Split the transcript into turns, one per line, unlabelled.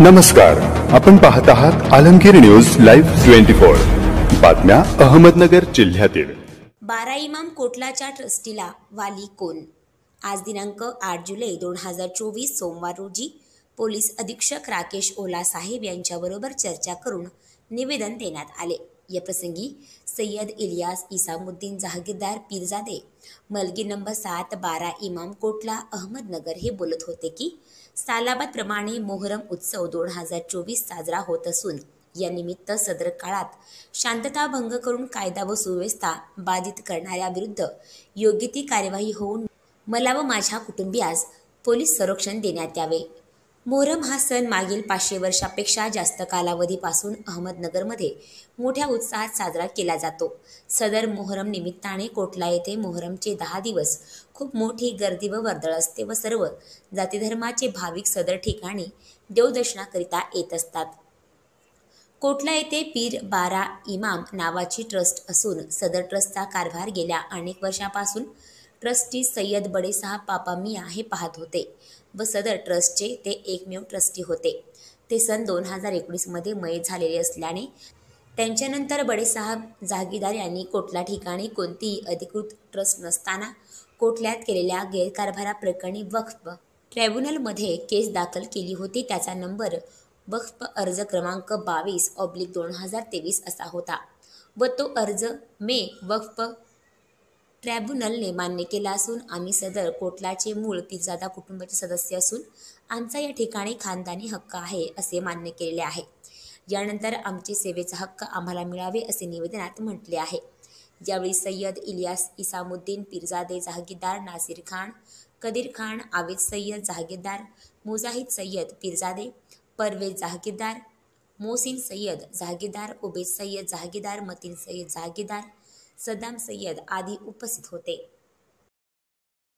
नमस्कार, आपण पाहत आहात आलमगीर न्यूज लाईव्ह 24 बातम्या अहमदनगर जिल्ह्यातील।
12 इमाम कोटलाच्या ट्रस्टीला वाली कोण? आज दिनांक 8 जुलै 2024 सोमवार रोजी पोलीस अधीक्षक राकेश ओला साहेब यांच्याबरोबर चर्चा करून निवेदन देण्यात आले। या प्रसंगी सय्यद इलियास इसामुद्दीन जहागीरदार पीरजादे मलगी नंबर 7 12 इमाम कोटला अहमदनगर हे बोलत होते की सालाबाद प्रमाणे मोहरम उत्सव 2024 साजरा होत असून या निमित्त सदर काळात शांतता भंग करून कायदा व सुव्यवस्था बाधित करणाऱ्या विरुद्ध योग्य ती कार्यवाही होऊन मला व माझ्या कुटुंबियास पोलीस संरक्षण देण्यात यावे। मोहरम हा सण मागील 500 वर्षापेक्षा जास्त कालावधीपासून अहमदनगरमध्ये मोठ्या उत्साहात साजरा केला जातो। सदर मोहरम निमित्ताने कोटला येथे मोहरमचे 10 दिवस खूप मोठी गर्दी व वर्दळ असते व सर्व जातीधर्माचे भाविक सदर ठिकाणी देवदर्शनाकरिता येत असतात। कोटला येथे पीर 12 इमाम नावाची ट्रस्ट असून सदर ट्रस्टचा कारभार गेल्या अनेक वर्षापासून ट्रस्टी सय्यद बडेसाहब पापा मियाँ हे पाहत होते व सदर ट्रस्टचे ते एकमेव ट्रस्टी होते। ते सन 2019 मध्ये मयत झालेले असल्याने त्यांच्यानंतर बडेसाहब जहागीरदार यांनी कोटला ठिकाणी कोणतीही अधिकृत ट्रस्ट नसताना कोटल्यात केलेल्या गैरकारभाराप्रकरणी वक्फ ट्रायब्युनलमध्ये केस दाखल केली होती। त्याचा नंबर वक्फ अर्ज क्रमांक 22/2023 असा होता व तो अर्ज मे वक्फ ट्रायब्युनलने मान्य केला असून आम्ही सदर कोटलाचे मूळ पीरजादा कुटुंबाचे सदस्य असून आमचा या ठिकाणी खानदानी हक्क आहे असे मान्य केलेले आहे। यानंतर आमचे सेवेचा हक्क आम्हाला मिळावे असे निवेदनात म्हटले आहे। यावेळी सय्यद इलियास इसामुद्दीन पीरजादे जहागीरदार नासिर खान कदीर खान आवेद सय्यद जहागीरदार मुजाहिद सय्यद पीरजादे परवेज जहागीरदार मोहसिन सय्यद जहागीरदार उबेद सय्यद जहागीरदार मतीन सय्यद जहागीरदार सद्दाम सय्यद आदी उपस्थित होते।